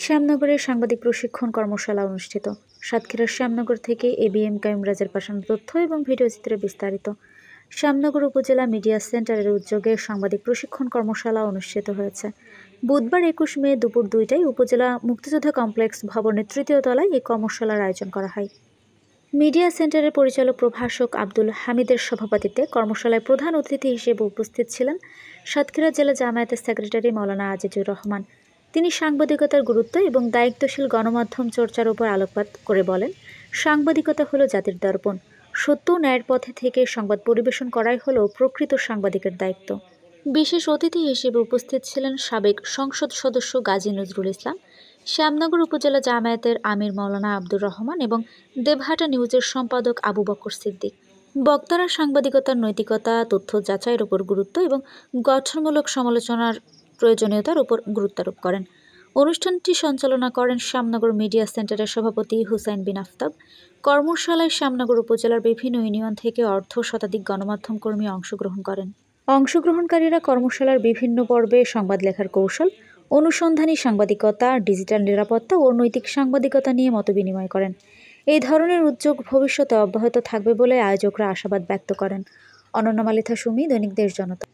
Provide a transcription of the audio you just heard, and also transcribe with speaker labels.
Speaker 1: শ্যামনগরে সাংবাদিক প্রশিক্ষণ কর্মশালা অনুষ্ঠিত। সাতক্ষীরার শ্যামনগর থেকে এবিএম কাইমরাজের পাঠানো তথ্য এবং ভিডিওচিত্রে বিস্তারিত। শ্যামনগর উপজেলা মিডিয়া সেন্টারের উদ্যোগে সাংবাদিক প্রশিক্ষণ কর্মশালা অনুষ্ঠিত হয়েছে। বুধবার 21 মে দুপুর 2টায় উপজেলা মুক্তিযোদ্ধা কমপ্লেক্স ভবনের 3য় তলায় এই কর্মশালার আয়োজন করা হয়। মিডিয়া সেন্টারের পরিচালক প্রভাষক আব্দুল হামিদের সভাপতিত্বে কর্মশালায় প্রধান অতিথি হিসেবে উপস্থিত ছিলেন সাতক্ষীরা জেলা জামায়াতের সেক্রেটারি মাওলানা আজিজুর রহমান। তিনি সাংবাদিকতার গুরুত্ব এবং দায়িত্বশীল গণমাধ্যম চর্চার উপর আলোকপাত করে বলেন, সাংবাদিকতা হলো জাতির দর্পণ। সত্য ও ন্যায়ের পথে থেকে সংবাদ পরিবেশন করাই হলো প্রকৃত সাংবাদিকের দায়িত্ব। বিশেষ অতিথি হিসেবে উপস্থিত ছিলেন সাবেক সংসদ সদস্য গাজী নজরুল ইসলাম, শ্যামনগর উপজেলা জামায়াতের আমির মাওলানা আব্দুর রহমান এবং দেবহাটা নিউজের সম্পাদক আবু বকর সিদ্দিক। বক্তারা সাংবাদিকতার নৈতিকতা, তথ্য যাচাইয়ের উপর গুরুত্ব এবং গঠনমূলক সমালোচনার প্রয়োজনীয়তার উপর গুরুত্বারোপ করেন। অনুষ্ঠানটি সঞ্চালনা করেন শ্যামনগর মিডিয়া সেন্টারের সভাপতি হুসাইন বিন আফতাব। কর্মশালায় শ্যামনগর উপজেলার বিভিন্ন ইউনিয়ন থেকে শতাধিক গণমাধ্যম কর্মী অংশগ্রহণ করেন। অংশগ্রহণকারীরা কর্মশালার বিভিন্ন পর্বে সংবাদ লেখার কৌশল, অনুসন্ধানী সাংবাদিকতা, ডিজিটাল নিরাপত্তা ও নৈতিক সাংবাদিকতা নিয়ে মতবিনিময় করেন। এই ধরনের উদ্যোগ ভবিষ্যতে অব্যাহত থাকবে বলে আয়োজকরা আশাবাদ ব্যক্ত করেন। অনন্যা মালিথা সুমি, দৈনিক দেশ জনতা।